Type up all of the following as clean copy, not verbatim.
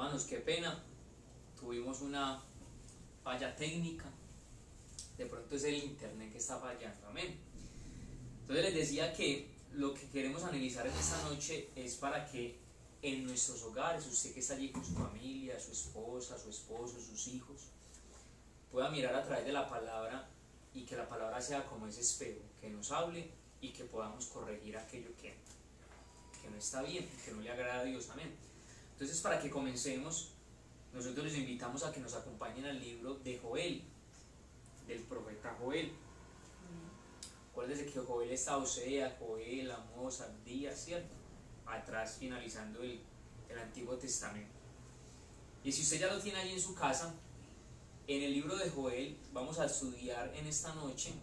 Hermanos, qué pena, tuvimos una falla técnica, de pronto es el internet que está fallando, amén. Entonces les decía que lo que queremos analizar en esta noche es para que en nuestros hogares, usted que está allí con su familia, su esposa, su esposo, sus hijos, pueda mirar a través de la palabra y que la palabra sea como ese espejo, que nos hable y que podamos corregir aquello que no está bien, que no le agrada a Dios, amén. Entonces, para que comencemos, nosotros les invitamos a que nos acompañen al libro de Joel, del profeta Joel. Acuérdense que Joel está Osea, Joel, Amós, Abdías, ¿cierto? Atrás, finalizando el Antiguo Testamento. Y si usted ya lo tiene ahí en su casa, en el libro de Joel vamos a estudiar en esta noche,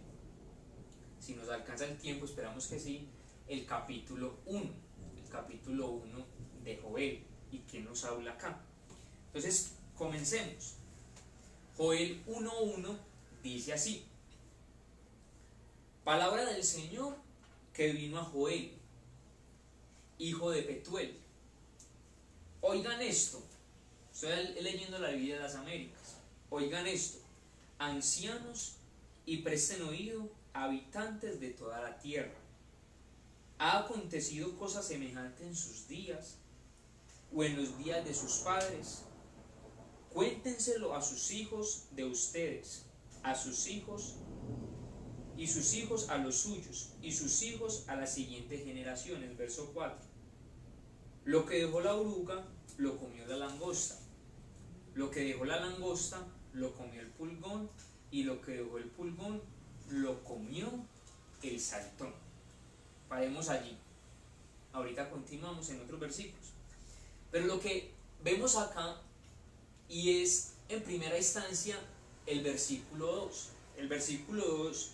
si nos alcanza el tiempo, esperamos que sí, el capítulo 1 de Joel. ¿Y quién nos habla acá? Entonces, comencemos. Joel 1:1 dice así: palabra del Señor que vino a Joel, hijo de Petuel. Oigan esto, estoy leyendo la Biblia de las Américas. Oigan esto, ancianos, y presten oído, habitantes de toda la tierra. ¿Ha acontecido cosa semejante en sus días, o en los días de sus padres? Cuéntenselo a sus hijos de ustedes, a sus hijos, y sus hijos a los suyos, y sus hijos a las siguientes generaciones. Verso 4. Lo que dejó la oruga, lo comió la langosta. Lo que dejó la langosta, lo comió el pulgón. Y lo que dejó el pulgón, lo comió el saltón. Paremos allí. Ahorita continuamos en otros versículos. Pero lo que vemos acá, y es en primera instancia el versículo 2. El versículo 2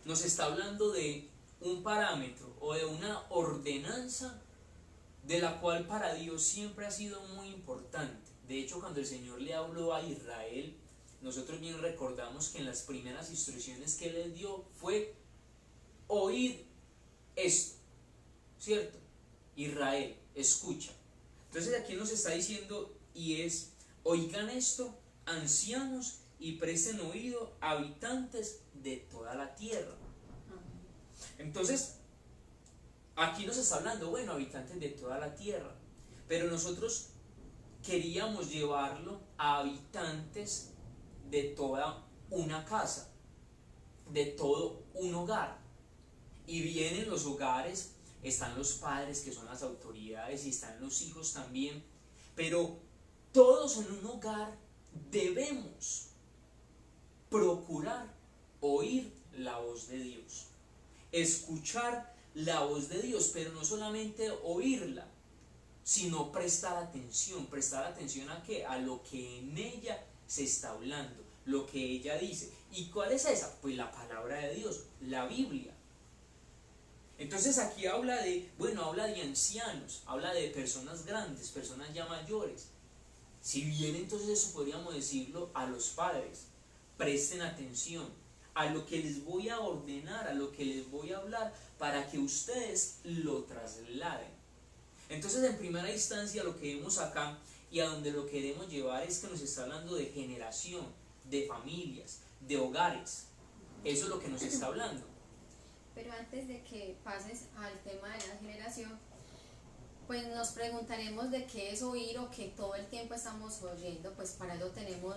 nos está hablando de un parámetro o de una ordenanza de la cual para Dios siempre ha sido muy importante. De hecho, cuando el Señor le habló a Israel, nosotros bien recordamos que en las primeras instrucciones que Él dio fue oír esto, ¿cierto? Israel, escucha. Entonces aquí nos está diciendo, y es: oigan esto, ancianos, y presten oído, habitantes de toda la tierra. Entonces, aquí nos está hablando, bueno, habitantes de toda la tierra, pero nosotros queríamos llevarlo a habitantes de toda una casa, de todo un hogar. Y bien, en los hogares están los padres, que son las autoridades, y están los hijos también, pero todos en un hogar debemos procurar oír la voz de Dios, escuchar la voz de Dios, pero no solamente oírla, sino prestar atención. ¿Prestar atención a qué? A lo que en ella se está hablando, lo que ella dice. ¿Y cuál es esa? Pues la palabra de Dios, la Biblia. Entonces aquí habla de ancianos, habla de personas grandes, personas ya mayores. Si bien entonces eso podríamos decirlo a los padres: presten atención a lo que les voy a ordenar, a lo que les voy a hablar, para que ustedes lo trasladen. Entonces, en primera instancia, lo que vemos acá y a donde lo queremos llevar es que nos está hablando de generación, de familias, de hogares. Eso es lo que nos está hablando. Pero antes de que pases al tema de la generación, pues nos preguntaremos de qué es oír, o que todo el tiempo estamos oyendo. Pues para eso tenemos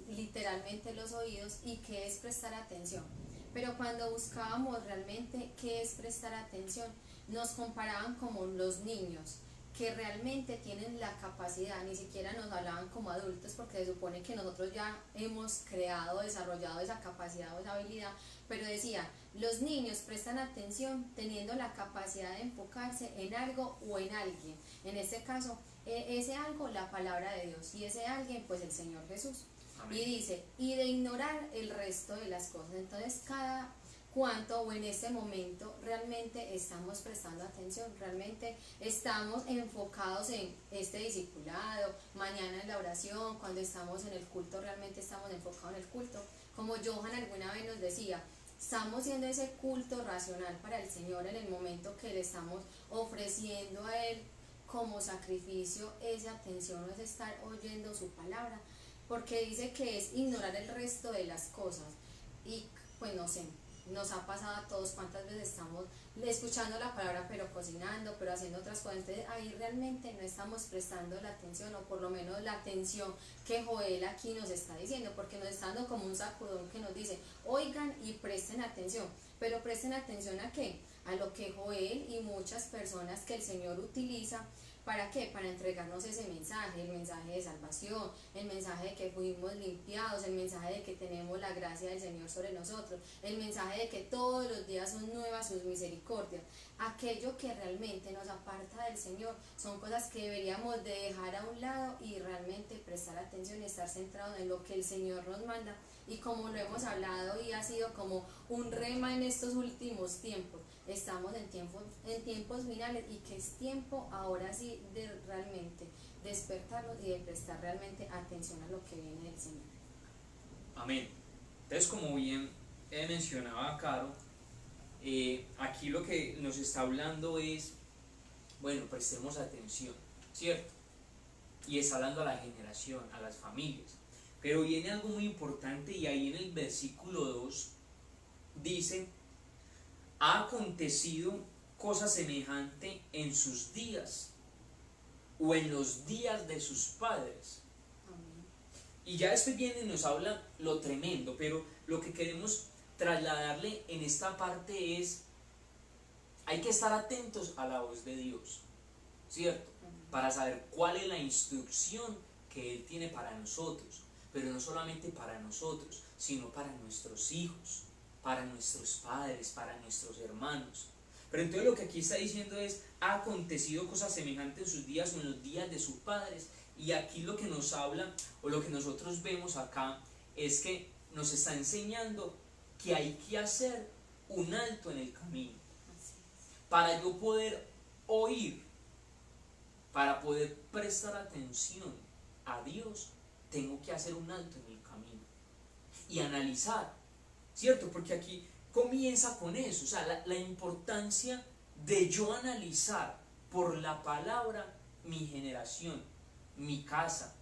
literalmente los oídos. Y qué es prestar atención. Pero cuando buscábamos realmente qué es prestar atención, nos comparaban como los niños, que realmente tienen la capacidad. Ni siquiera nos hablaban como adultos, porque se supone que nosotros ya hemos creado, desarrollado esa capacidad o esa habilidad, pero decía: los niños prestan atención teniendo la capacidad de enfocarse en algo o en alguien. En este caso, ese algo, la palabra de Dios, y ese alguien, pues el Señor Jesús. Amén. Y dice, y de ignorar el resto de las cosas. Entonces, cada cuánto o en este momento realmente estamos prestando atención, realmente estamos enfocados en este discipulado, mañana en la oración, cuando estamos en el culto, realmente estamos enfocados en el culto. Como Johan alguna vez nos decía, estamos haciendo ese culto racional para el Señor en el momento que le estamos ofreciendo a Él como sacrificio esa atención, es estar oyendo su palabra, porque dice que es ignorar el resto de las cosas. Y pues no sé, nos ha pasado a todos cuántas veces estamos escuchando la palabra pero cocinando, pero haciendo otras cosas, entonces ahí realmente no estamos prestando la atención, o por lo menos la atención que Joel aquí nos está diciendo, porque nos está dando como un sacudón que nos dice, oigan y presten atención, pero presten atención ¿a qué? A lo que Joel y muchas personas que el Señor utiliza. ¿Para qué? Para entregarnos ese mensaje, el mensaje de salvación, el mensaje de que fuimos limpiados, el mensaje de que tenemos la gracia del Señor sobre nosotros, el mensaje de que todos los días son nuevas sus misericordias. Aquello que realmente nos aparta del Señor son cosas que deberíamos de dejar a un lado y realmente prestar atención y estar centrados en lo que el Señor nos manda. Y como lo hemos hablado y ha sido como un rema en estos últimos tiempos, estamos en tiempos finales y que es tiempo ahora sí de realmente despertarnos y de prestar realmente atención a lo que viene del Señor. Amén. Entonces, como bien mencionaba Caro, aquí lo que nos está hablando es, bueno, prestemos atención, ¿cierto? Y está hablando a la generación, a las familias. Pero viene algo muy importante y ahí en el versículo 2 dice, ha acontecido cosa semejante en sus días o en los días de sus padres. Amén. Y ya después viene y nos habla lo tremendo, pero lo que queremos trasladarle en esta parte es, hay que estar atentos a la voz de Dios, ¿cierto? Para saber cuál es la instrucción que Él tiene para nosotros, pero no solamente para nosotros, sino para nuestros hijos, para nuestros padres, para nuestros hermanos. Pero entonces lo que aquí está diciendo es, ha acontecido cosas semejantes en sus días o en los días de sus padres. Y aquí lo que nos habla, o lo que nosotros vemos acá, es que nos está enseñando que hay que hacer un alto en el camino. Para yo poder oír, para poder prestar atención a Dios, tengo que hacer un alto en el camino y analizar, ¿cierto? Porque aquí comienza con eso, o sea, la importancia de yo analizar por la palabra mi generación, mi casa,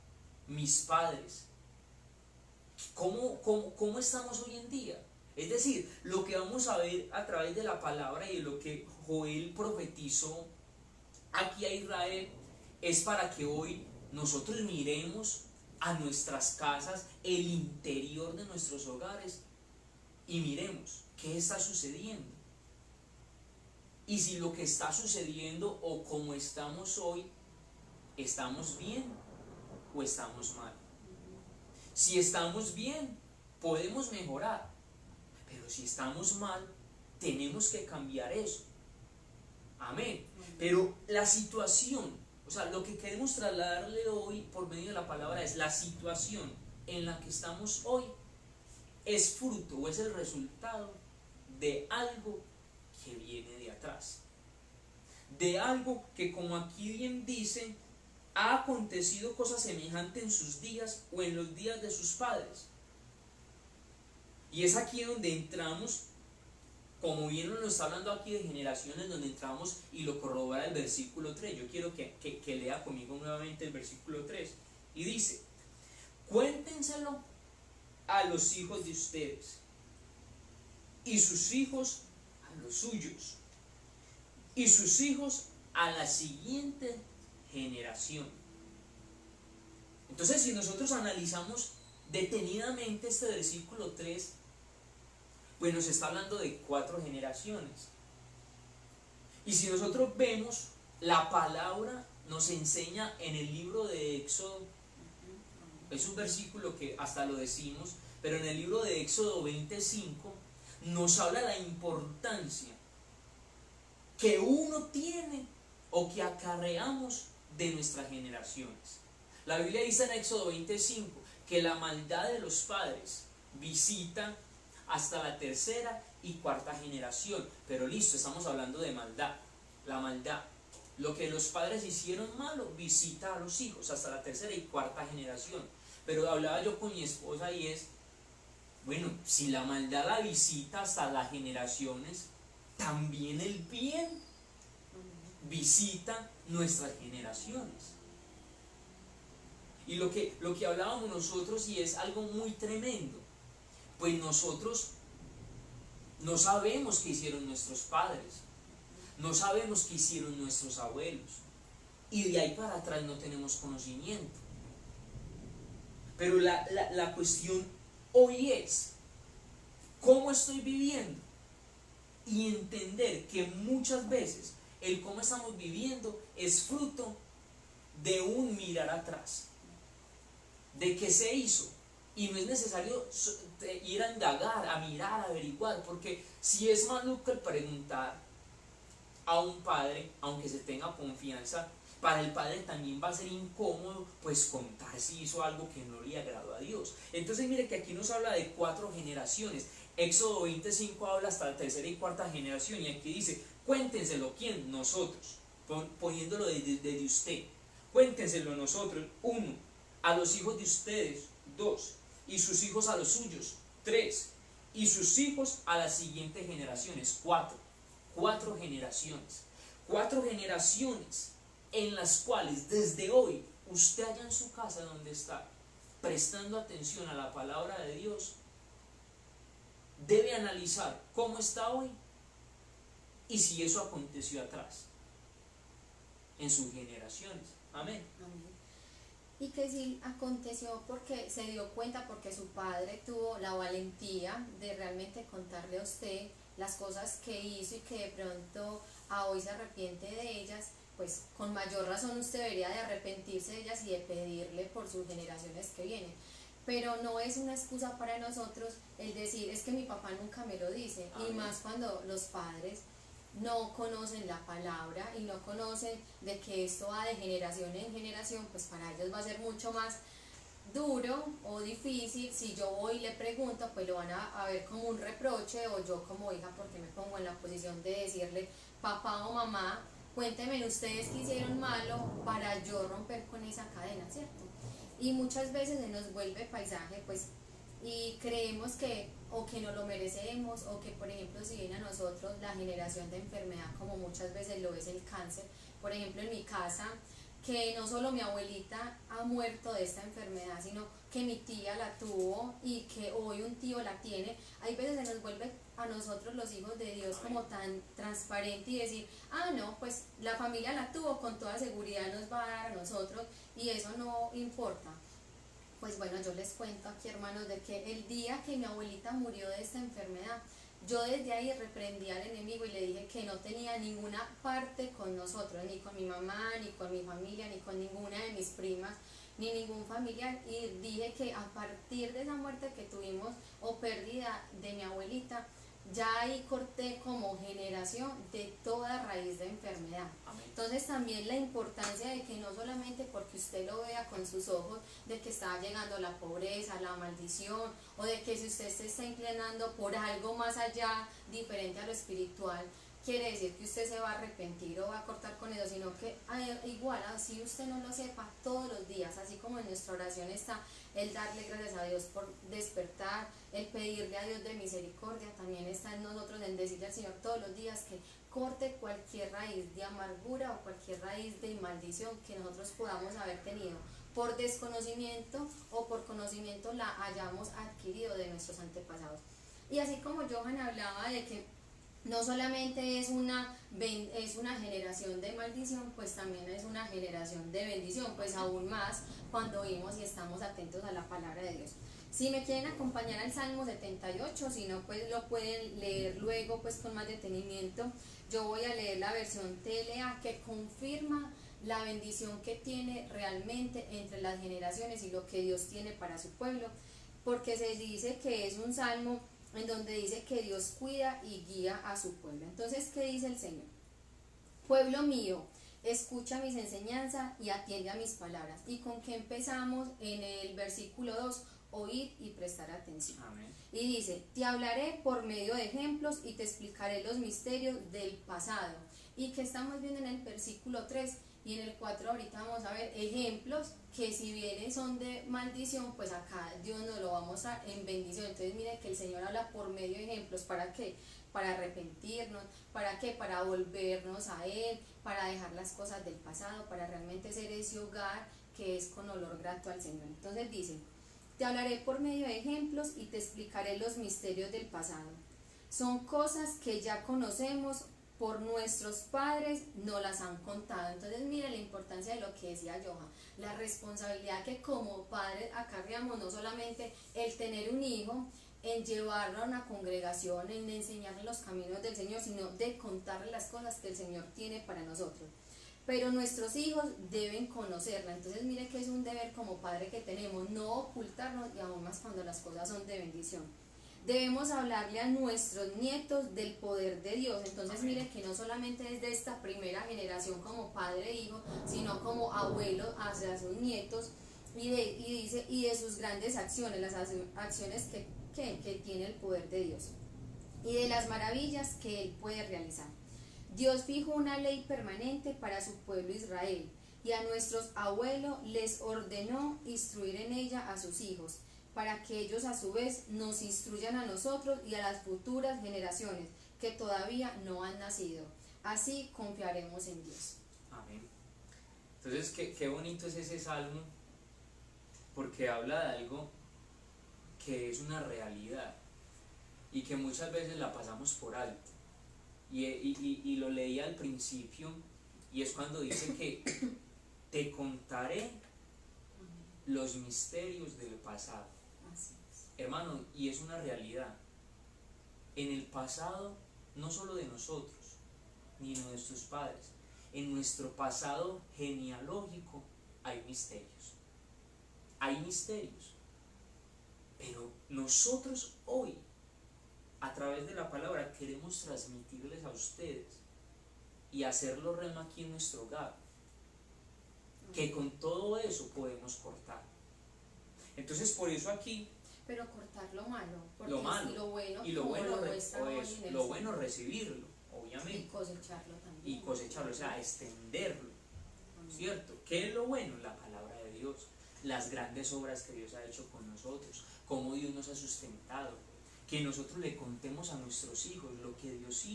mis padres. ¿Cómo estamos hoy en día? Es decir, lo que vamos a ver a través de la palabra y de lo que Joel profetizó aquí a Israel es para que hoy nosotros miremos a nuestras casas, el interior de nuestros hogares y miremos qué está sucediendo. Y si lo que está sucediendo o como estamos hoy, ¿estamos bien o estamos mal? Si estamos bien, podemos mejorar, pero si estamos mal, tenemos que cambiar eso. Amén. Pero la situación, o sea, lo que queremos trasladarle hoy por medio de la palabra es la situación en la que estamos hoy es fruto o es el resultado de algo que viene de atrás. De algo que, como aquí bien dice, ha acontecido cosa semejante en sus días o en los días de sus padres. Y es aquí donde entramos, como bien nos está hablando aquí de generaciones, donde entramos y lo corrobora el versículo 3. Yo quiero que lea conmigo nuevamente el versículo 3. Y dice, cuéntenselo a los hijos de ustedes y sus hijos a los suyos y sus hijos a la siguiente generación. Entonces, si nosotros analizamos detenidamente este versículo 3, pues nos está hablando de 4 generaciones. Y si nosotros vemos, la palabra nos enseña en el libro de Éxodo, es un versículo que hasta lo decimos, pero en el libro de Éxodo 25 nos habla de la importancia que uno tiene o que acarreamos de nuestras generaciones. La Biblia dice en Éxodo 25 que la maldad de los padres visita hasta la 3ª y 4ª generación. Pero listo, estamos hablando de maldad. La maldad, lo que los padres hicieron malo, visita a los hijos hasta la 3ª y 4ª generación. Pero hablaba yo con mi esposa y es, bueno, si la maldad la visita hasta las generaciones, también el bien visita nuestras generaciones. generaciones. Y lo que hablábamos nosotros, y es algo muy tremendo, pues nosotros no sabemos qué hicieron nuestros padres, no sabemos qué hicieron nuestros abuelos, y de ahí para atrás no tenemos conocimiento. Pero la cuestión hoy es cómo estoy viviendo, y entender que muchas veces el cómo estamos viviendo es fruto de un mirar atrás, de qué se hizo. Y no es necesario ir a indagar, a mirar, a averiguar, porque si es maluco el preguntar a un padre, aunque se tenga confianza, para el padre también va a ser incómodo pues contar si hizo algo que no le agradó a Dios. Entonces mire que aquí nos habla de 4 generaciones. Éxodo 25 habla hasta la 3ª y 4ª generación, y aquí dice, cuéntenselo. ¿Quién? Nosotros, poniéndolo desde usted. Cuéntenselo nosotros. 1, a los hijos de ustedes. 2, y sus hijos a los suyos. 3, y sus hijos a las siguientes generaciones. 4 generaciones. 4 generaciones en las cuales desde hoy usted allá en su casa donde está, prestando atención a la palabra de Dios, debe analizar cómo está hoy y si eso aconteció atrás, en sus generaciones. Amén. Amén. Y que sí aconteció porque se dio cuenta, porque su padre tuvo la valentía de realmente contarle a usted las cosas que hizo, y que de pronto a hoy se arrepiente de ellas, pues con mayor razón usted debería de arrepentirse de ellas y de pedirle por sus generaciones que vienen. Pero no es una excusa para nosotros el decir, es que mi papá nunca me lo dice. Amén. Y más cuando los padres no conocen la palabra y no conocen de que esto va de generación en generación, pues para ellos va a ser mucho más duro o difícil. Si yo voy y le pregunto, pues lo van a ver como un reproche, o yo como hija, porque me pongo en la posición de decirle, papá o mamá, cuéntenme ustedes qué hicieron malo para yo romper con esa cadena, ¿cierto? Y muchas veces se nos vuelve paisaje, pues, y creemos que o que no lo merecemos, o que por ejemplo si viene a nosotros la generación de enfermedad, como muchas veces lo es el cáncer. Por ejemplo en mi casa, que no solo mi abuelita ha muerto de esta enfermedad, sino que mi tía la tuvo y que hoy un tío la tiene. Hay veces se nos vuelve a nosotros los hijos de Dios como tan transparente y decir, no, pues la familia la tuvo, con toda seguridad nos va a dar a nosotros, y eso no importa. Pues bueno, yo les cuento aquí, hermanos, de que el día que mi abuelita murió de esta enfermedad, yo desde ahí reprendí al enemigo y le dije que no tenía ninguna parte con nosotros, ni con mi mamá, ni con mi familia, ni con ninguna de mis primas, ni ningún familiar. Y dije que a partir de esa muerte que tuvimos, o pérdida de mi abuelita, ya ahí corté como generación de toda raíz de enfermedad. Amén. Entonces también la importancia de que no solamente porque usted lo vea con sus ojos, de que está llegando la pobreza, la maldición, o de que si usted se está inclinando por algo más allá, diferente a lo espiritual, quiere decir que usted se va a arrepentir o va a cortar con eso, sino que igual, así usted no lo sepa, todos los días, así como en nuestra oración está el darle gracias a Dios por despertar, el pedirle a Dios de misericordia, también está en nosotros el decirle al Señor todos los días que corte cualquier raíz de amargura o cualquier raíz de maldición que nosotros podamos haber tenido por desconocimiento, o por conocimiento la hayamos adquirido de nuestros antepasados. Y así como Johan hablaba de que no solamente es una generación de maldición, pues también es una generación de bendición, pues aún más cuando oímos y estamos atentos a la palabra de Dios. Si me quieren acompañar al Salmo 78, si no, pues lo pueden leer luego pues con más detenimiento. Yo voy a leer la versión TLA, que confirma la bendición que tiene realmente entre las generaciones y lo que Dios tiene para su pueblo, porque se dice que es un salmo en donde dice que Dios cuida y guía a su pueblo. Entonces, ¿qué dice el Señor? Pueblo mío, escucha mis enseñanzas y atiende a mis palabras. ¿Y con qué empezamos? En el versículo 2, oír y prestar atención. Amén. Y dice, te hablaré por medio de ejemplos y te explicaré los misterios del pasado. ¿Y qué estamos viendo en el versículo 3? Y en el 4 ahorita vamos a ver ejemplos que si bien son de maldición, pues acá Dios nos lo va a mostrar en bendición. Entonces mire que el Señor habla por medio de ejemplos. ¿Para qué? Para arrepentirnos. ¿Para qué? Para volvernos a Él, para dejar las cosas del pasado, para realmente ser ese hogar que es con olor grato al Señor. Entonces dice, te hablaré por medio de ejemplos y te explicaré los misterios del pasado. Son cosas que ya conocemos, por nuestros padres no las han contado. Entonces mire la importancia de lo que decía Johan, la responsabilidad que como padres acarreamos, no solamente el tener un hijo, en llevarlo a una congregación, en enseñarle los caminos del Señor, sino de contarle las cosas que el Señor tiene para nosotros. Pero nuestros hijos deben conocerla. Entonces mire que es un deber como padre que tenemos, no ocultarnos, y aún más cuando las cosas son de bendición. Debemos hablarle a nuestros nietos del poder de Dios. Entonces mire que no solamente es de esta primera generación como padre e hijo, sino como abuelo hacia sus nietos, y dice, y de sus grandes acciones, las acciones que tiene el poder de Dios, y de las maravillas que Él puede realizar. Dios fijó una ley permanente para su pueblo Israel, y a nuestros abuelos les ordenó instruir en ella a sus hijos, para que ellos a su vez nos instruyan a nosotros y a las futuras generaciones que todavía no han nacido. Así confiaremos en Dios. Amén. Entonces, qué bonito es ese salmo, porque habla de algo que es una realidad y que muchas veces la pasamos por alto. Y lo leí al principio, y es cuando dice que te contaré los misterios del pasado. Así es. Hermano, y es una realidad. En el pasado, no solo de nosotros, ni de nuestros padres, en nuestro pasado genealógico hay misterios. Hay misterios. Pero nosotros hoy, a través de la palabra, queremos transmitirles a ustedes y hacerlo rema aquí en nuestro hogar, que con todo eso podemos cortar. Entonces, por eso aquí, pero cortar lo malo, porque lo malo, si lo bueno, y lo bueno, lo bueno recibirlo, obviamente, y cosecharlo también, y cosecharlo, o sea, extenderlo, ¿cierto? ¿Qué es lo bueno? La palabra de Dios, las grandes obras que Dios ha hecho con nosotros, cómo Dios nos ha sustentado, que nosotros le contemos a nuestros hijos lo que Dios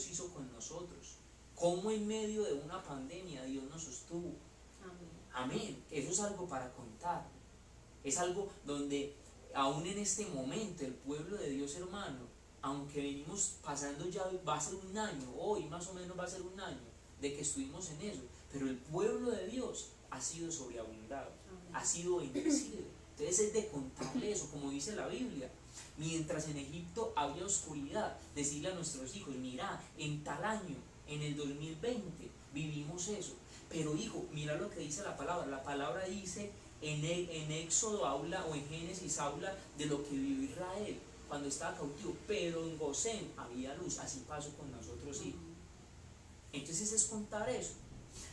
hizo con nosotros, cómo en medio de una pandemia Dios nos sostuvo. Amén. Eso es algo para contar. Es algo donde aún en este momento el pueblo de Dios, hermano, aunque venimos pasando ya, va a ser un año, hoy más o menos va a ser un año de que estuvimos en eso, pero el pueblo de Dios ha sido sobreabundado, ha sido bendecido. Entonces es de contarle eso, como dice la Biblia. Mientras en Egipto había oscuridad, decirle a nuestros hijos, mira, en tal año, en el 2020, vivimos eso. Pero hijo, mira lo que dice la palabra dice, en Éxodo habla, o en Génesis habla de lo que vivió Israel cuando estaba cautivo, pero en Gosén había luz, así pasó con nosotros, hijos. Entonces es contar eso.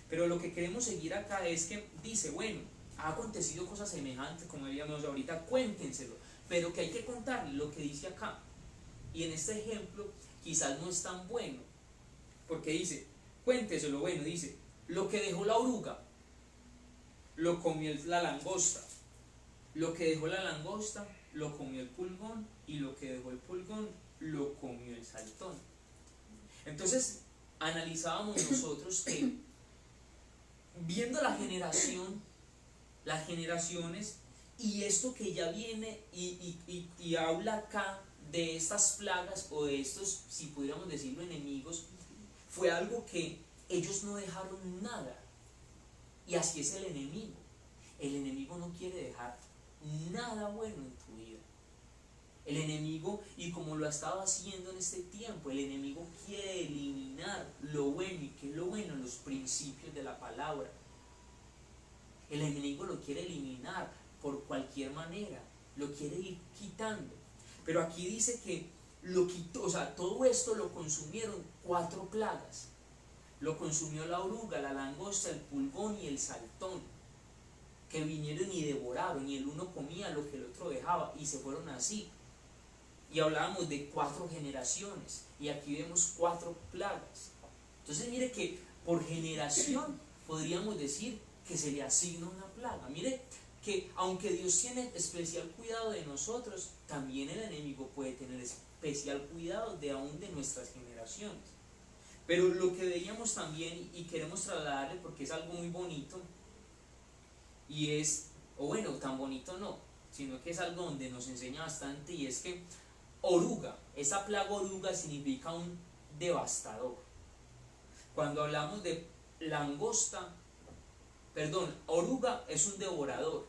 Pero lo que queremos seguir acá es que dice, bueno, ha acontecido cosas semejantes, como diríamos ahorita, cuéntenselo, pero que hay que contar lo que dice acá. Y en este ejemplo quizás no es tan bueno, porque dice, cuénteselo, bueno, dice, lo que dejó la oruga, lo comió la langosta, lo que dejó la langosta, lo comió el pulgón, y lo que dejó el pulgón, lo comió el saltón. Entonces, analizábamos nosotros que, viendo la generación, las generaciones, y esto que ya viene y habla acá de estas plagas, o de estos, si pudiéramos decirlo, enemigos, fue algo que ellos no dejaron nada. Y así es el enemigo. El enemigo no quiere dejar nada bueno en tu vida. El enemigo, y como lo ha estado haciendo en este tiempo, el enemigo quiere eliminar lo bueno. ¿Y qué es lo bueno? Los principios de la palabra. El enemigo lo quiere eliminar por cualquier manera, lo quiere ir quitando. Pero aquí dice que lo quitó, o sea, todo esto lo consumieron 4 plagas. Lo consumió la oruga, la langosta, el pulgón y el saltón, que vinieron y devoraron, y el uno comía lo que el otro dejaba, y se fueron así. Y hablábamos de 4 generaciones, y aquí vemos 4 plagas. Entonces mire que por generación podríamos decir que se le asigna una plaga. Mire que aunque Dios tiene especial cuidado de nosotros, también el enemigo puede tener especial cuidado de aún de nuestras generaciones. Pero lo que veíamos también y queremos trasladarle porque es algo muy bonito, y es, o bueno, tan bonito no, sino que es algo donde nos enseña bastante, y es que oruga, esa plaga oruga significa un devastador. Cuando hablamos de langosta, perdón, oruga es un devorador,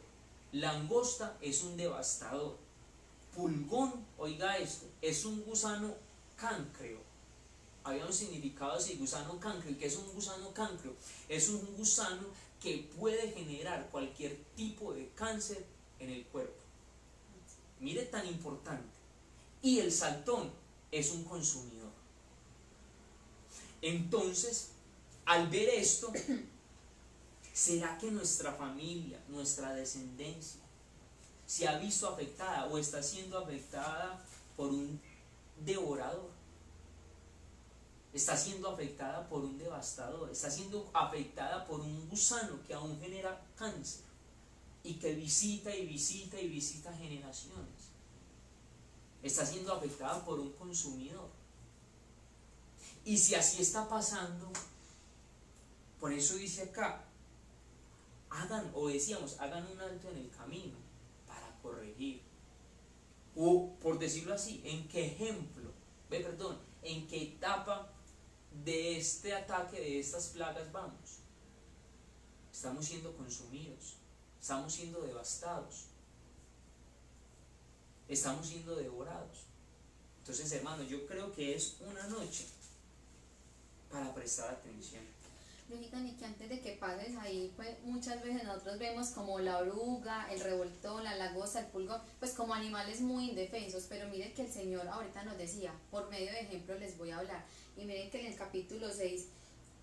langosta es un devastador, pulgón, oiga esto, es un gusano cáncreo. Había un significado así, gusano cáncreo. ¿Qué es un gusano cáncreo? Es un gusano que puede generar cualquier tipo de cáncer en el cuerpo. Mire tan importante. Y el saltón es un consumidor. Entonces, al ver esto, ¿será que nuestra familia, nuestra descendencia, se ha visto afectada o está siendo afectada por un devorador? Está siendo afectada por un devastador, está siendo afectada por un gusano que aún genera cáncer y que visita y visita y visita generaciones. Está siendo afectada por un consumidor. Y si así está pasando, por eso dice acá, hagan un alto en el camino para corregir. O, por decirlo así, ¿en qué ejemplo? ¿En qué etapa de este ataque, de estas plagas vamos? Estamos siendo consumidos, estamos siendo devastados, estamos siendo devorados. Entonces, hermanos, yo creo que es una noche para prestar atención. Lógicamente, que antes de que pases ahí, pues muchas veces nosotros vemos como la oruga, el revoltón, la langosta, el pulgón, pues como animales muy indefensos, pero miren que el Señor ahorita nos decía, por medio de ejemplo les voy a hablar, y miren que en el capítulo 6,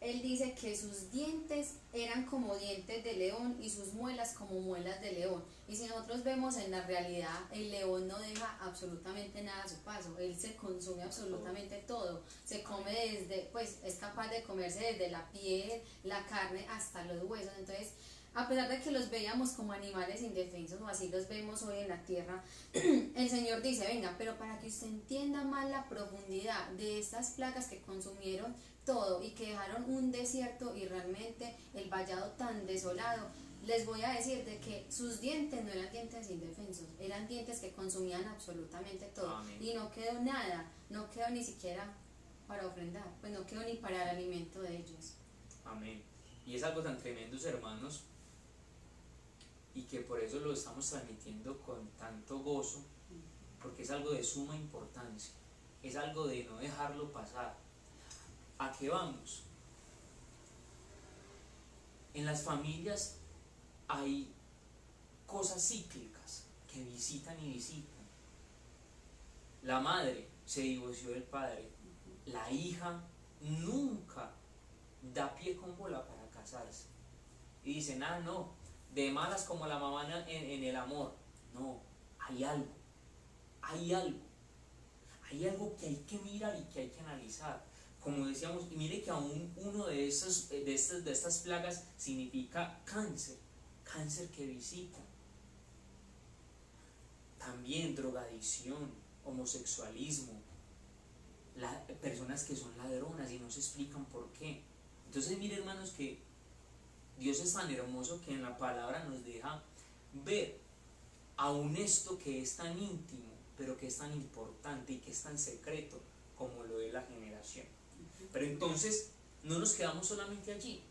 Él dice que sus dientes eran como dientes de león y sus muelas como muelas de león. Y si nosotros vemos en la realidad, el león no deja absolutamente nada a su paso, él se consume absolutamente todo, se come desde, pues es capaz de comerse desde la piel, la carne hasta los huesos. Entonces, a pesar de que los veíamos como animales indefensos, o así los vemos hoy en la tierra, el Señor dice, venga, pero para que usted entienda más la profundidad de estas plagas que consumieron todo y que dejaron un desierto y realmente el vallado tan desolado, les voy a decir de que sus dientes no eran dientes indefensos, eran dientes que consumían absolutamente todo. Amén. Y no quedó nada, no quedó ni siquiera para ofrendar, pues no quedó ni para el alimento de ellos. Amén. Y es algo tan tremendo, hermanos, y que por eso lo estamos transmitiendo con tanto gozo, porque es algo de suma importancia, es algo de no dejarlo pasar. ¿A qué vamos? En las familias hay cosas cíclicas que visitan y visitan. La madre se divorció del padre, la hija nunca da pie con bola para casarse y dice, nada, no, de malas como la mamá en el amor. No, hay algo, hay algo, hay algo que hay que mirar y que hay que analizar. Como decíamos, y mire que aún uno de estas plagas significa cáncer, cáncer que visita. También drogadicción, homosexualismo, personas que son ladronas y no se explican por qué. Entonces mire, hermanos, que Dios es tan hermoso que en la palabra nos deja ver aún esto que es tan íntimo, pero que es tan importante y que es tan secreto como lo es la generación. Pero entonces no nos quedamos solamente allí,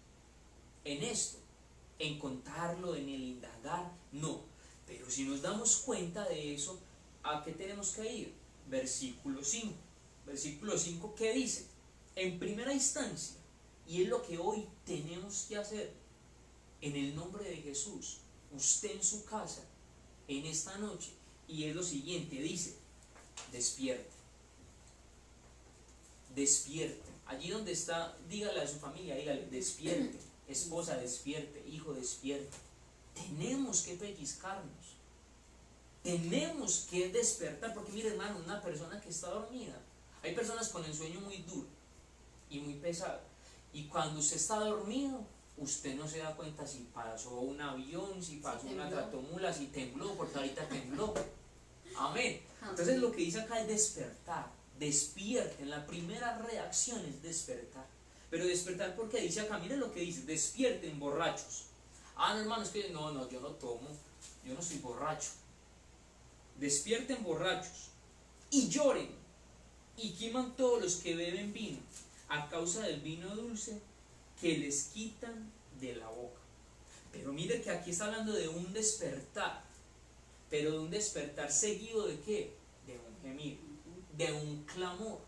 en esto, en contarlo, en el indagar, no. Pero si nos damos cuenta de eso, ¿a qué tenemos que ir? Versículo 5. Versículo 5, ¿qué dice? En primera instancia, y es lo que hoy tenemos que hacer, en el nombre de Jesús, usted en su casa, en esta noche, y es lo siguiente, dice, despierte. Despierte. Allí donde está, dígale a su familia, dígale, despierte. Esposa, despierte. Hijo, despierte. Tenemos que pellizcarnos. Tenemos que despertar. Porque mire, hermano, una persona que está dormida. Hay personas con el sueño muy duro y muy pesado. Y cuando usted está dormido, usted no se da cuenta si pasó un avión, si pasó una tractomula, si tembló, porque ahorita tembló. Amén. Entonces lo que dice acá es despertar. Despierten. La primera reacción es despertar. Pero despertar porque dice acá, miren lo que dice, despierten borrachos. Ah, no, hermano, es que no, yo no tomo, yo no soy borracho. Despierten borrachos y lloren y quiman todos los que beben vino a causa del vino dulce que les quitan de la boca. Pero mire que aquí está hablando de un despertar, pero de un despertar seguido de ¿qué? De un gemir, de un clamor,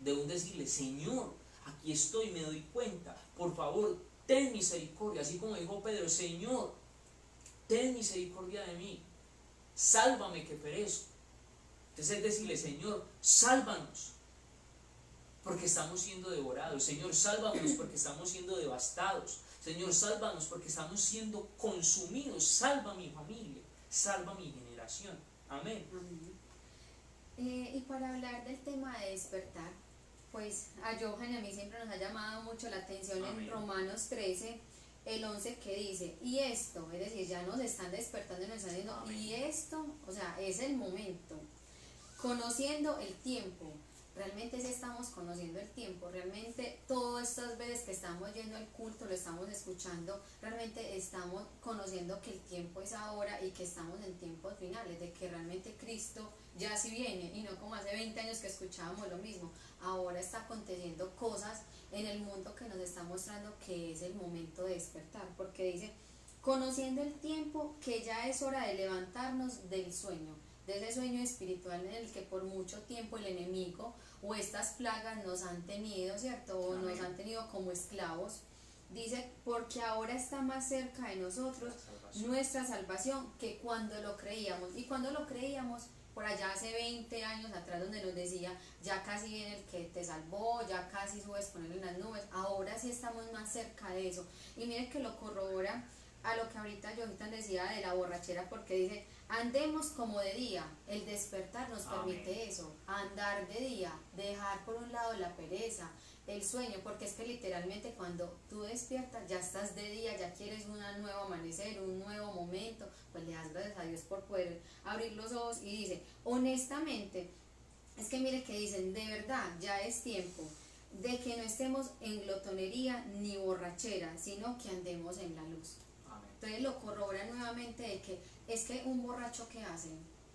de un decirle, Señor, aquí estoy, me doy cuenta, por favor, ten misericordia, así como dijo Pedro, Señor, ten misericordia de mí, sálvame que perezco. Entonces es decirle, Señor, sálvanos, porque estamos siendo devorados. Señor, sálvanos porque estamos siendo devastados. Señor, sálvanos porque estamos siendo consumidos. Salva mi familia, salva mi generación. Amén. Amén. Y para hablar del tema de despertar, pues a Johan y a mí siempre nos ha llamado mucho la atención. Amén. En Romanos 13, el 11, que dice, y esto, es decir, ya nos están despertando y nos están diciendo, amén, y esto, o sea, es el momento, conociendo el tiempo. Realmente sí estamos conociendo el tiempo, realmente todas estas veces que estamos yendo al culto, lo estamos escuchando, realmente estamos conociendo que el tiempo es ahora y que estamos en tiempos finales, de que realmente Cristo ya sí viene, y no como hace 20 años que escuchábamos lo mismo. Ahora está aconteciendo cosas en el mundo que nos está mostrando que es el momento de despertar, porque dice, conociendo el tiempo, que ya es hora de levantarnos del sueño, de ese sueño espiritual en el que por mucho tiempo el enemigo o estas plagas nos han tenido, ¿cierto? O nos han tenido como esclavos. Dice, porque ahora está más cerca de nosotros nuestra salvación que cuando lo creíamos. Y cuando lo creíamos, por allá hace 20 años atrás, donde nos decía, ya casi viene el que te salvó, ya casi subes con él en las nubes. Ahora sí estamos más cerca de eso. Y miren que lo corrobora a lo que ahorita Johitan decía de la borrachera, porque dice, andemos como de día. El despertar nos permite eso, andar de día, dejar por un lado la pereza, el sueño, porque es que literalmente cuando tú despiertas ya estás de día, ya quieres un nuevo amanecer, un nuevo momento, pues le das gracias a Dios por poder abrir los ojos. Y dice, honestamente, es que mire que dicen, de verdad, ya es tiempo de que no estemos en glotonería ni borrachera, sino que andemos en la luz. Entonces lo corrobora nuevamente de que es que un borracho, ¿qué hace?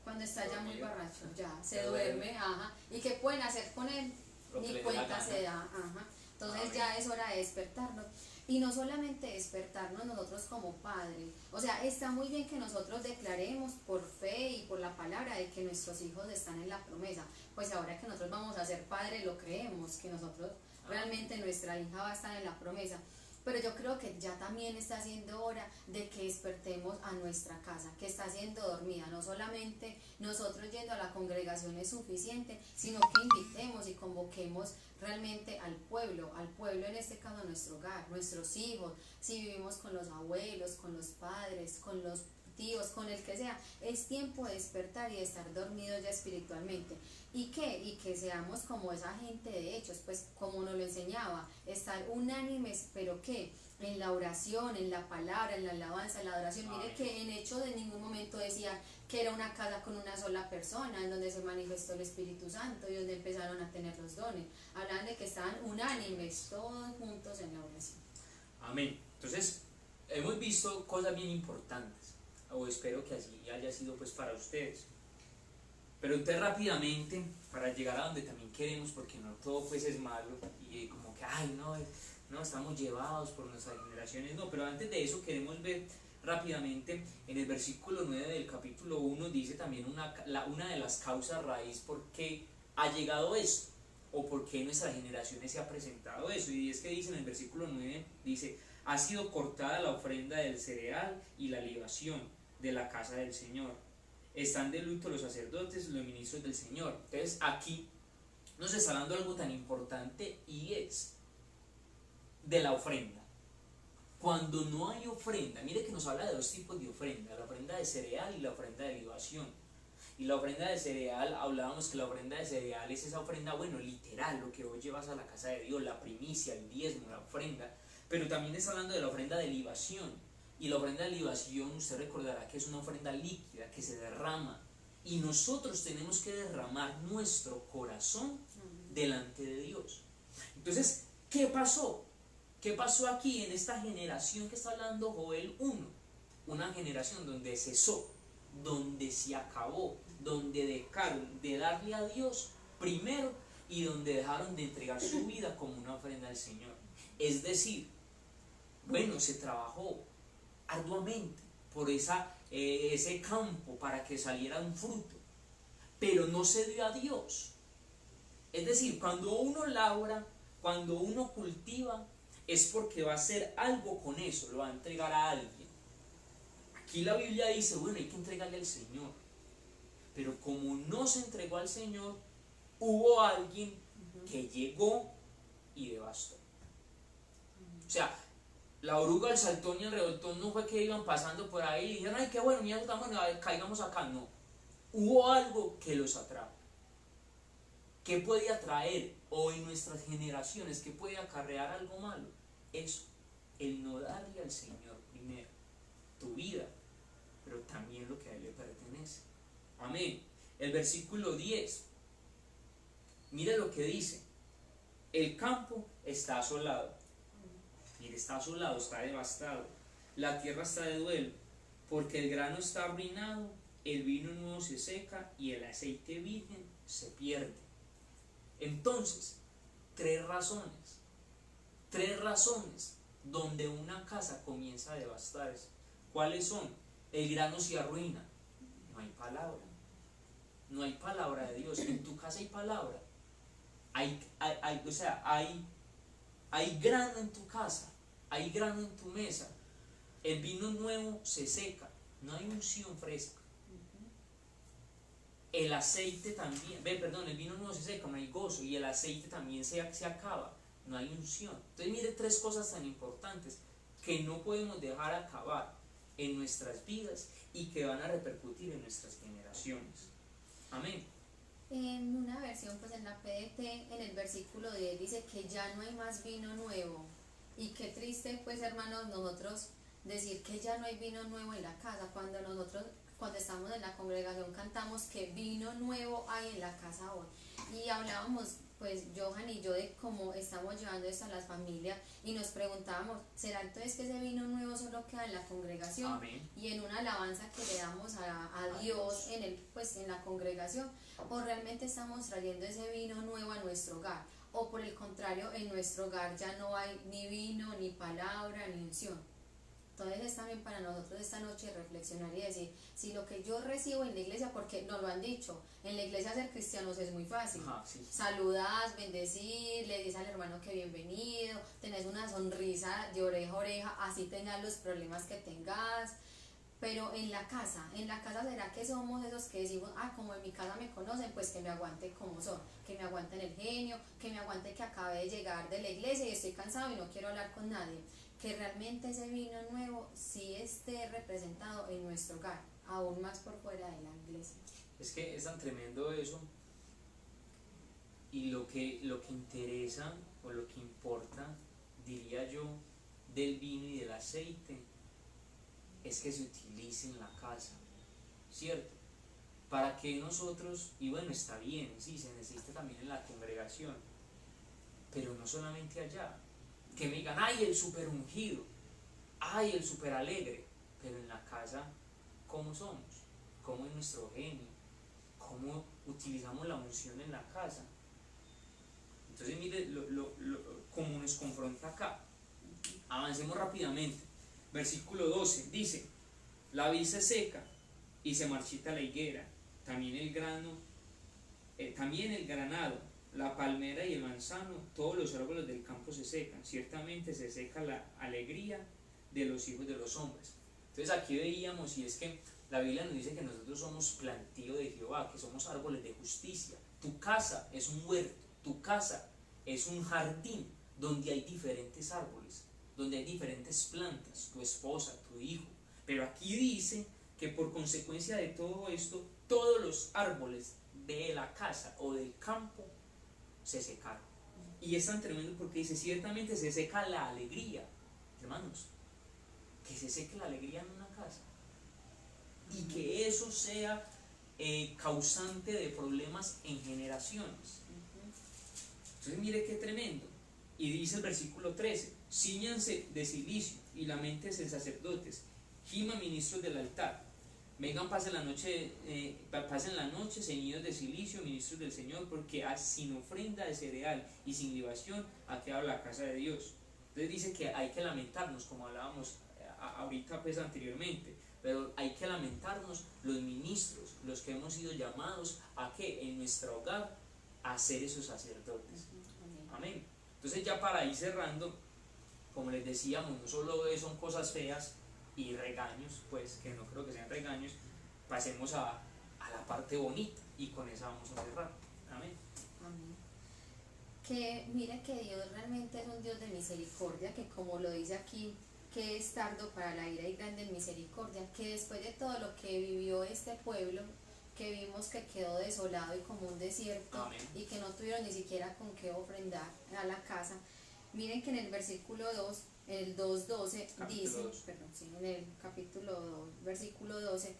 Cuando está ya muy borracho, ya se duerme, ajá, y ¿qué pueden hacer con él? Ni cuenta se da, ajá. Entonces ya es hora de despertarnos. Y no solamente despertarnos nosotros como padres, o sea, está muy bien que nosotros declaremos por fe y por la palabra de que nuestros hijos están en la promesa. Pues ahora que nosotros vamos a ser padres, lo creemos, que nosotros realmente nuestra hija va a estar en la promesa. Pero yo creo que ya también está siendo hora de que despertemos a nuestra casa, que está siendo dormida. No solamente nosotros yendo a la congregación es suficiente, sino que invitemos y convoquemos realmente al pueblo en este caso a nuestro hogar, nuestros hijos, si vivimos con los abuelos, con los padres, con los tíos, con el que sea. Es tiempo de despertar y de estar dormidos ya espiritualmente. ¿Y qué? Y que seamos como esa gente de hechos, pues como nos lo enseñaba, estar unánimes, pero ¿qué? En la oración, en la palabra, en la alabanza, en la adoración. Mire que en Hechos en ningún momento decía que era una casa con una sola persona, en donde se manifestó el Espíritu Santo y donde empezaron a tener los dones. Hablan de que estaban unánimes, todos juntos en la oración. Amén. Entonces, hemos visto cosas bien importantes, o espero que así haya sido pues para ustedes. Pero entonces rápidamente, para llegar a donde también queremos, porque no todo pues es malo, y como que, ay, no, estamos llevados por nuestras generaciones, no, pero antes de eso queremos ver rápidamente, en el versículo 9 del capítulo 1 dice también una de las causas raíz por qué ha llegado esto, o por qué en nuestras generaciones se ha presentado eso, y es que dice en el versículo 9, dice, ha sido cortada la ofrenda del cereal y la libación de la casa del Señor. Están de luto los sacerdotes y los ministros del Señor. Entonces aquí nos está dando algo tan importante, y es de la ofrenda. Cuando no hay ofrenda, mire que nos habla de dos tipos de ofrenda, la ofrenda de cereal y la ofrenda de libación. Y la ofrenda de cereal, hablábamos que la ofrenda de cereal es esa ofrenda, bueno, literal, lo que vos llevas a la casa de Dios, la primicia, el diezmo, la ofrenda. Pero también está hablando de la ofrenda de libación. Y la ofrenda de libación, usted recordará que es una ofrenda líquida, que se derrama. Y nosotros tenemos que derramar nuestro corazón delante de Dios. Entonces, ¿qué pasó? ¿Qué pasó aquí en esta generación que está hablando Joel 1? Una generación donde cesó, donde se acabó, donde dejaron de darle a Dios primero y donde dejaron de entregar su vida como una ofrenda al Señor. Es decir, bueno, se trabajó arduamente por ese campo para que saliera un fruto, pero no se dio a Dios. Es decir, cuando uno labra, cuando uno cultiva, es porque va a hacer algo con eso, lo va a entregar a alguien. Aquí la Biblia dice, bueno, hay que entregarle al Señor. Pero como no se entregó al Señor, hubo alguien que llegó y devastó. O sea, la oruga, el saltón y el revoltón no fue que iban pasando por ahí y dijeron, ay, qué bueno, mira, caigamos acá. No. Hubo algo que los atrajo. ¿Qué puede atraer hoy en nuestras generaciones? ¿Qué puede acarrear algo malo? Eso, el no darle al Señor primero tu vida, pero también lo que a Él le pertenece. Amén. El versículo 10, mire lo que dice: el campo está asolado. Mire, está asolado, está devastado. La tierra está de duelo, porque el grano está arruinado, el vino nuevo se seca y el aceite virgen se pierde. Entonces, tres razones donde una casa comienza a devastarse. ¿Cuáles son? El grano se arruina, no hay palabra, no hay palabra de Dios. En tu casa hay palabra, hay grano en tu casa, hay grano en tu mesa. El vino nuevo se seca, no hay unción fresca. El aceite también, el vino nuevo se seca, no hay gozo, y el aceite también se acaba, no hay unción. Entonces mire, tres cosas tan importantes que no podemos dejar acabar en nuestras vidas y que van a repercutir en nuestras generaciones. Amén. En una versión, pues en la PDT, en el versículo 10 dice que ya no hay más vino nuevo. Y qué triste, pues hermanos, nosotros decir que ya no hay vino nuevo en la casa, cuando nosotros, cuando estamos en la congregación, cantamos que vino nuevo hay en la casa hoy. Y hablábamos, pues Johan y yo, de cómo estamos llevando esto a las familias, y nos preguntábamos, ¿será entonces que ese vino nuevo solo queda en la congregación? Amén. Y en una alabanza que le damos a Dios en la congregación, o realmente estamos trayendo ese vino nuevo a nuestro hogar, o por el contrario, en nuestro hogar ya no hay ni vino, ni palabra, ni unción. Entonces es también para nosotros esta noche reflexionar y decir, si lo que yo recibo en la iglesia, porque nos lo han dicho, en la iglesia ser cristianos es muy fácil. Sí. Saludas, bendecir, le dices al hermano que bienvenido, tenés una sonrisa de oreja a oreja, así tengas los problemas que tengas. Pero en la casa ¿será que somos esos que decimos, como en mi casa me conocen, pues que me aguante como son, que me aguanten el genio, que me aguante que acabe de llegar de la iglesia y estoy cansado y no quiero hablar con nadie? Que realmente ese vino nuevo sí esté representado en nuestro hogar, aún más por fuera de la iglesia. Es que es tan tremendo eso, y lo que interesa o lo que importa, diría yo, del vino y del aceite es que se utilice en la casa, ¿cierto? Para que nosotros, y bueno, está bien, sí, se necesita también en la congregación, pero no solamente allá. Que me digan, ay, el super ungido, ay, el super alegre, pero en la casa, ¿cómo somos? ¿Cómo es nuestro genio? ¿Cómo utilizamos la unción en la casa? Entonces mire cómo nos confronta acá. Avancemos rápidamente. Versículo 12 dice: la vid se seca y se marchita la higuera, también el granado, la palmera y el manzano, todos los árboles del campo se secan, ciertamente se seca la alegría de los hijos de los hombres. Entonces aquí veíamos, y es que la Biblia nos dice que nosotros somos plantío de Jehová, que somos árboles de justicia. Tu casa es un huerto, tu casa es un jardín donde hay diferentes árboles, donde hay diferentes plantas, tu esposa, tu hijo. Pero aquí dice que por consecuencia de todo esto, todos los árboles de la casa o del campo se secaron. Y es tan tremendo porque dice, ciertamente se seca la alegría. Hermanos, que se seque la alegría en una casa. Y que eso sea causante de problemas en generaciones. Entonces mire qué tremendo. Y dice el versículo 13, cíñanse de cilicio y lamentense en sacerdotes, giman ministros del altar, vengan, pasen la noche ceñidos de cilicio, ministros del Señor, porque sin ofrenda de cereal y sin libación ha quedado la casa de Dios. Entonces dice que hay que lamentarnos, como hablábamos ahorita pues anteriormente, pero hay que lamentarnos los ministros, los que hemos sido llamados a que en nuestro hogar a ser esos sacerdotes. Amén. Entonces ya para ir cerrando, como les decíamos, no solo son cosas feas y regaños, pues que no creo que sean regaños, pasemos a la parte bonita y con esa vamos a cerrar. Amén. Amén. Que mire que Dios realmente es un Dios de misericordia, que como lo dice aquí, que es tardo para la ira y grande en misericordia, que después de todo lo que vivió este pueblo, que vimos que quedó desolado y como un desierto, Amén. y que no tuvieron ni siquiera con qué ofrendar a la casa, miren que en el versículo 2, el 2.12 dice, perdón, sí, en el capítulo 2, versículo 12,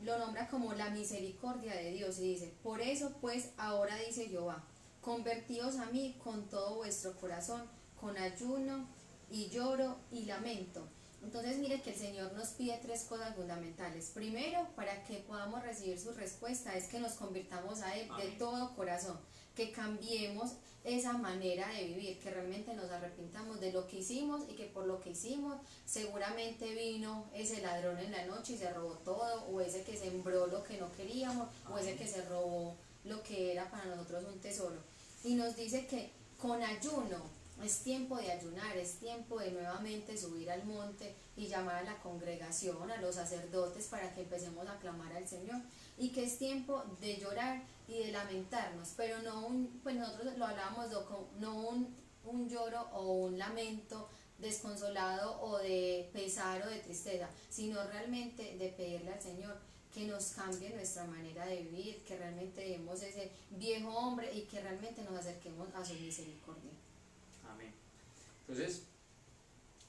lo nombra como la misericordia de Dios y dice, por eso pues ahora dice Jehová, convertíos a mí con todo vuestro corazón, con ayuno y lloro y lamento. Entonces mire que el Señor nos pide tres cosas fundamentales. Primero, para que podamos recibir su respuesta, es que nos convirtamos a Él de todo corazón, que cambiemos esa manera de vivir, que realmente nos arrepintamos de lo que hicimos y que por lo que hicimos seguramente vino ese ladrón en la noche y se robó todo, o ese que sembró lo que no queríamos, o ese que se robó lo que era para nosotros un tesoro. Y nos dice que con ayuno, es tiempo de ayunar, es tiempo de nuevamente subir al monte y llamar a la congregación, a los sacerdotes para que empecemos a clamar al Señor, y que es tiempo de llorar y de lamentarnos, pero no pues nosotros lo hablábamos, no un lloro o un lamento desconsolado o de pesar o de tristeza, sino realmente de pedirle al Señor que nos cambie nuestra manera de vivir, que realmente demos ese viejo hombre y que realmente nos acerquemos a su misericordia. Amén. Entonces,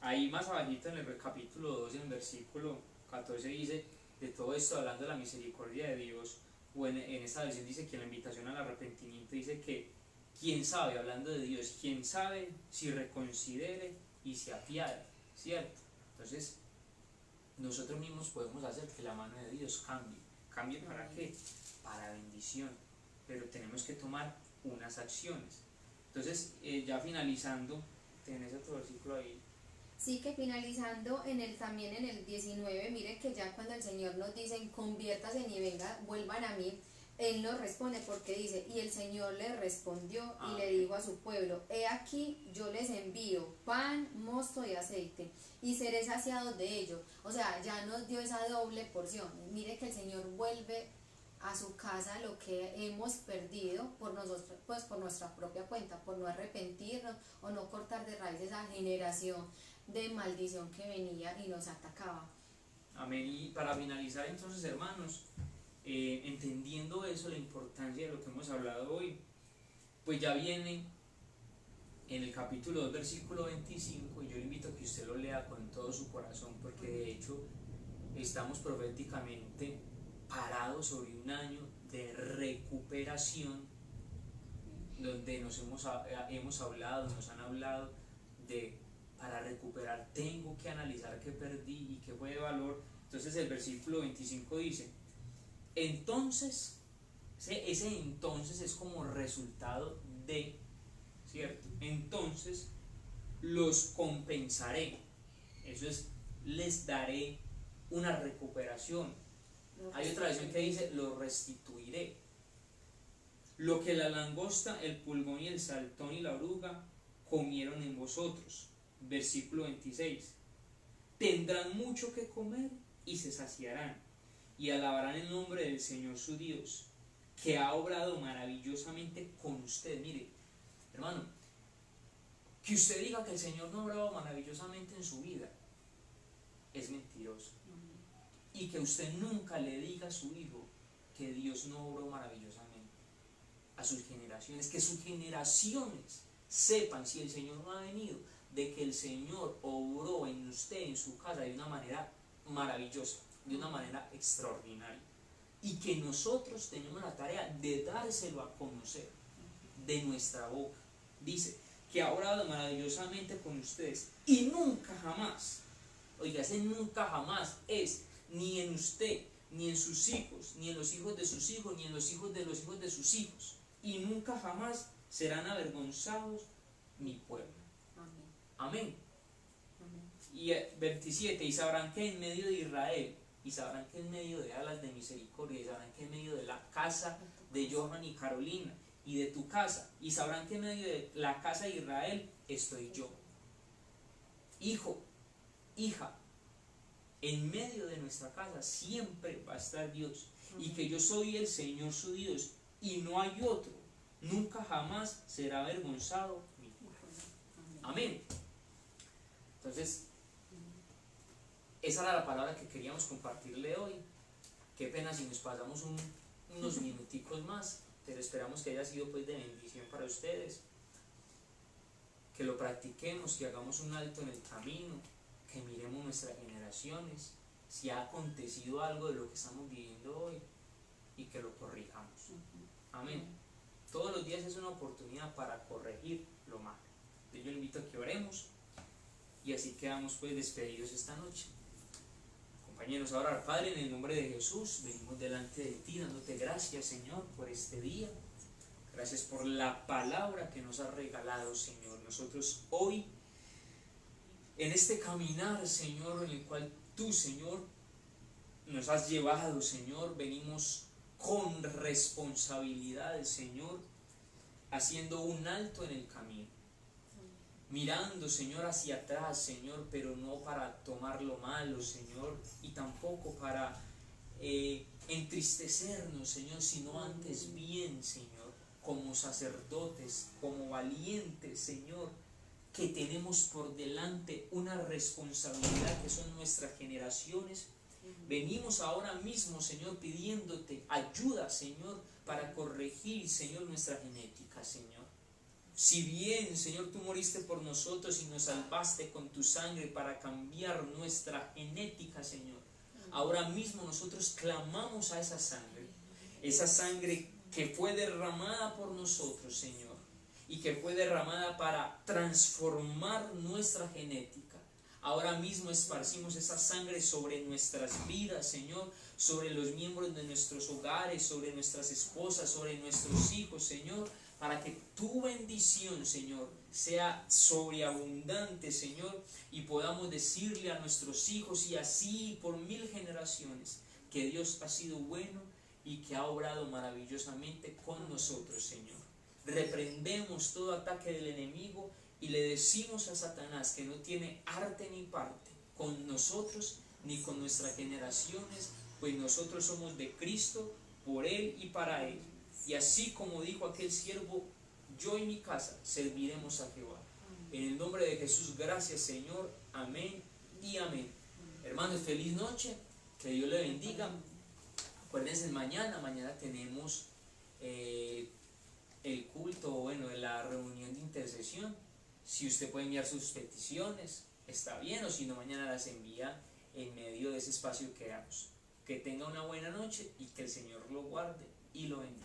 ahí más abajito en el capítulo 2, en el versículo 14 dice, de todo esto hablando de la misericordia de Dios, o en esta versión dice que la invitación al arrepentimiento dice que, quién sabe, hablando de Dios, quién sabe si reconsidere y se apiade, ¿cierto? Entonces, nosotros mismos podemos hacer que la mano de Dios cambie. ¿Cambie para qué? Para bendición, pero tenemos que tomar unas acciones. Entonces, ya finalizando, ¿tenés otro versículo ahí? Sí, que finalizando también en el 19, mire que ya cuando el Señor nos dice, conviértase y venga, vuelvan a mí, Él nos responde porque dice, y el Señor le respondió y le dijo a su pueblo, he aquí yo les envío pan, mosto y aceite, y seré saciados de ello. O sea, ya nos dio esa doble porción. Mire que el Señor vuelve a su casa lo que hemos perdido por nosotros, pues por nuestra propia cuenta, por no arrepentirnos o no cortar de raíz esa generación de maldición que venía y nos atacaba. Amén. Y para finalizar entonces, hermanos, entendiendo eso, la importancia de lo que hemos hablado hoy, pues ya viene en el capítulo 2, versículo 25, y yo le invito a que usted lo lea con todo su corazón, porque de hecho estamos proféticamente parados sobre un año de recuperación, donde nos hemos hablado, nos han hablado de, para recuperar tengo que analizar qué perdí y qué fue de valor. Entonces el versículo 25 dice, entonces, ese entonces es como resultado de, ¿cierto? Entonces los compensaré, eso es, les daré una recuperación. Hay otra versión que dice, lo restituiré. Lo que la langosta, el pulgón y el saltón y la oruga comieron en vosotros. Versículo 26. Tendrán mucho que comer y se saciarán, y alabarán el nombre del Señor su Dios, que ha obrado maravillosamente con usted. Mire, hermano, que usted diga que el Señor no ha obrado maravillosamente en su vida, es mentiroso. y que usted nunca le diga a su hijo que Dios no obró maravillosamente a sus generaciones, que sus generaciones sepan, si el Señor no ha venido, de que el Señor obró en usted, en su casa, de una manera maravillosa, de una manera extraordinaria, y que nosotros tenemos la tarea de dárselo a conocer de nuestra boca. Dice que ha obrado maravillosamente con ustedes y nunca jamás, oiga, ese nunca jamás es ni en usted, ni en sus hijos, ni en los hijos de sus hijos, ni en los hijos de los hijos de sus hijos, y nunca jamás serán avergonzados mi pueblo. Amén. Y 27, y sabrán que en medio de Israel, y sabrán que en medio de alas de misericordia, y sabrán que en medio de la casa de Johan y Carolina, y de tu casa, y sabrán que en medio de la casa de Israel estoy yo. Hijo, hija, en medio de nuestra casa siempre va a estar Dios, y que yo soy el Señor su Dios, y no hay otro, nunca jamás será avergonzado mi pueblo. Amén. Entonces, esa era la palabra que queríamos compartirle hoy. Qué pena si nos pasamos unos minuticos más, pero esperamos que haya sido pues de bendición para ustedes, que lo practiquemos, que hagamos un alto en el camino, que miremos nuestras generaciones, si ha acontecido algo de lo que estamos viviendo hoy, y que lo corrijamos. Amén. Todos los días es una oportunidad para corregir lo malo. Yo le invito a que oremos, y así quedamos pues despedidos esta noche. Compañeros, ahora Padre, en el nombre de Jesús, venimos delante de ti dándote gracias, Señor, por este día. Gracias por la palabra que nos has regalado, Señor. Nosotros hoy, en este caminar, Señor, en el cual tú, Señor, nos has llevado, Señor, venimos con responsabilidad, Señor, haciendo un alto en el camino. Mirando, Señor, hacia atrás, Señor, pero no para tomar lo malo, Señor, y tampoco para entristecernos, Señor, sino antes bien, Señor, como sacerdotes, como valientes, Señor, que tenemos por delante una responsabilidad que son nuestras generaciones. Venimos ahora mismo, Señor, pidiéndote ayuda, Señor, para corregir, Señor, nuestra genética, Señor. Si bien, Señor, tú moriste por nosotros y nos salvaste con tu sangre para cambiar nuestra genética, Señor, ahora mismo nosotros clamamos a esa sangre que fue derramada por nosotros, Señor, y que fue derramada para transformar nuestra genética. Ahora mismo esparcimos esa sangre sobre nuestras vidas, Señor, sobre los miembros de nuestros hogares, sobre nuestras esposas, sobre nuestros hijos, Señor, para que tu bendición, Señor, sea sobreabundante, Señor, y podamos decirle a nuestros hijos y así por 1000 generaciones que Dios ha sido bueno y que ha obrado maravillosamente con nosotros, Señor. Reprendemos todo ataque del enemigo y le decimos a Satanás que no tiene arte ni parte con nosotros ni con nuestras generaciones, pues nosotros somos de Cristo, por Él y para Él. Y así como dijo aquel siervo, yo y mi casa serviremos a Jehová. En el nombre de Jesús, gracias, Señor. Amén y amén. Hermanos, feliz noche. Que Dios le bendiga. Acuérdense, mañana tenemos el culto, bueno, la reunión de intercesión. Si usted puede enviar sus peticiones, está bien, o si no, mañana las envía en medio de ese espacio que damos. Que tenga una buena noche y que el Señor lo guarde y lo bendiga.